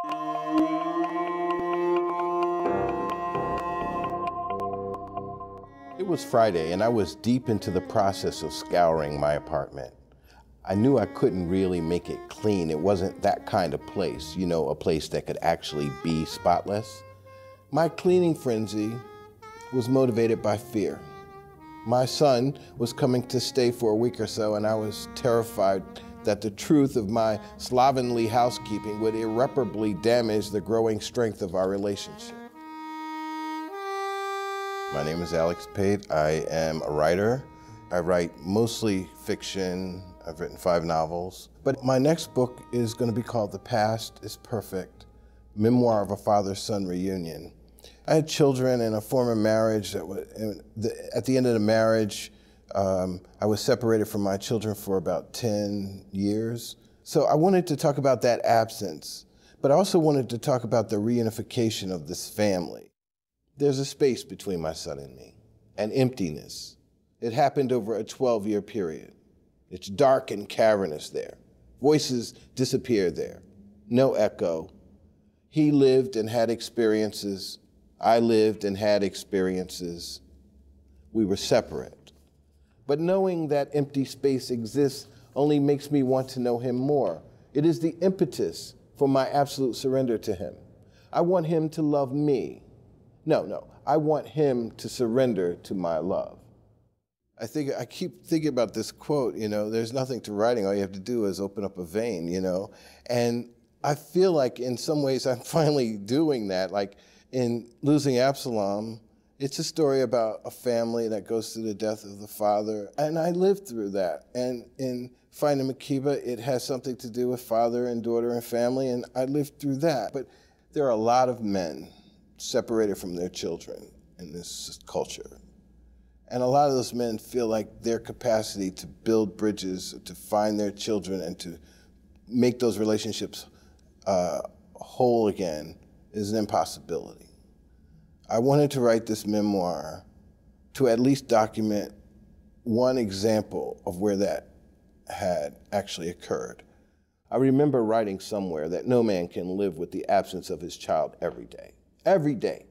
It was Friday, and I was deep into the process of scouring my apartment. I knew I couldn't really make it clean. It wasn't that kind of place, you know, a place that could actually be spotless. My cleaning frenzy was motivated by fear. My son was coming to stay for a week or so, and I was terrified that the truth of my slovenly housekeeping would irreparably damage the growing strength of our relationship. My name is Alex Pate. I am a writer. I write mostly fiction. I've written 5 novels. But my next book is going to be called The Past is Perfect, Memoir of a Father-Son Reunion. I had children in a former marriage. At the end of the marriage, I was separated from my children for about 10 years. So I wanted to talk about that absence, but I also wanted to talk about the reunification of this family. There's a space between my son and me, an emptiness. It happened over a 12-year period. It's dark and cavernous there. Voices disappeared there. No echo. He lived and had experiences. I lived and had experiences. We were separate. But knowing that empty space exists only makes me want to know him more. It is the impetus for my absolute surrender to him. I want him to love me. No, I want him to surrender to my love. I keep thinking about this quote, you know, there's nothing to writing, all you have to do is open up a vein, you know? And I feel like in some ways I'm finally doing that. Like in Losing Absalom, it's a story about a family that goes through the death of the father, and I lived through that. And in Finding Makiba, it has something to do with father and daughter and family, and I lived through that. But there are a lot of men separated from their children in this culture. And a lot of those men feel like their capacity to build bridges, to find their children and to make those relationships whole again is an impossibility. I wanted to write this memoir to at least document one example of where that had actually occurred. I remember writing somewhere that no man can live with the absence of his child every day. Every day.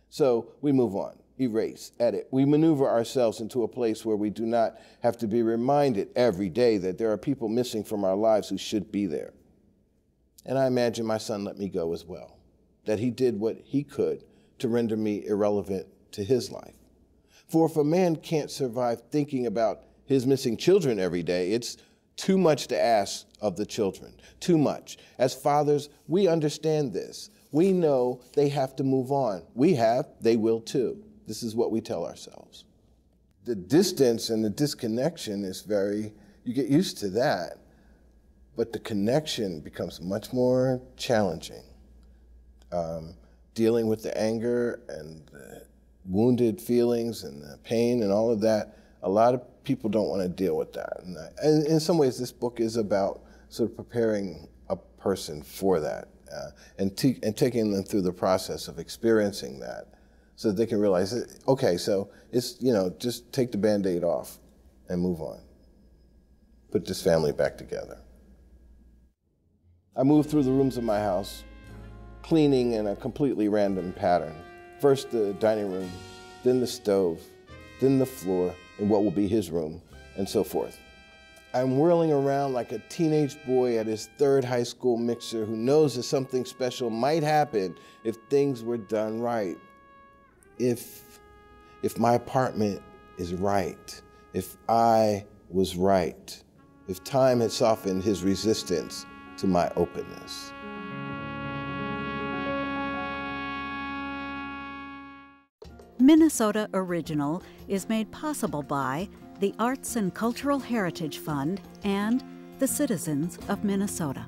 So we move on, erase, edit. We maneuver ourselves into a place where we do not have to be reminded every day that there are people missing from our lives who should be there. And I imagine my son let me go as well, that he did what he could to render me irrelevant to his life. For if a man can't survive thinking about his missing children every day, it's too much to ask of the children, too much. As fathers, we understand this. We know they have to move on. We have, they will too. This is what we tell ourselves. The distance and the disconnection is you get used to that, but the connection becomes much more challenging. Dealing with the anger and the wounded feelings and the pain and all of that, a lot of people don't want to deal with that. And in some ways, this book is about sort of preparing a person for that. And taking them through the process of experiencing that so that they can realize, okay, so it's, you know, just take the Band-Aid off and move on. Put this family back together. I moved through the rooms of my house, cleaning in a completely random pattern. First the dining room, then the stove, then the floor in what will be his room, and so forth. I'm whirling around like a teenage boy at his 3rd high school mixer who knows that something special might happen if things were done right. If my apartment is right, if I was right, if time had softened his resistance to my openness. Minnesota Original is made possible by the Arts and Cultural Heritage Fund and the citizens of Minnesota.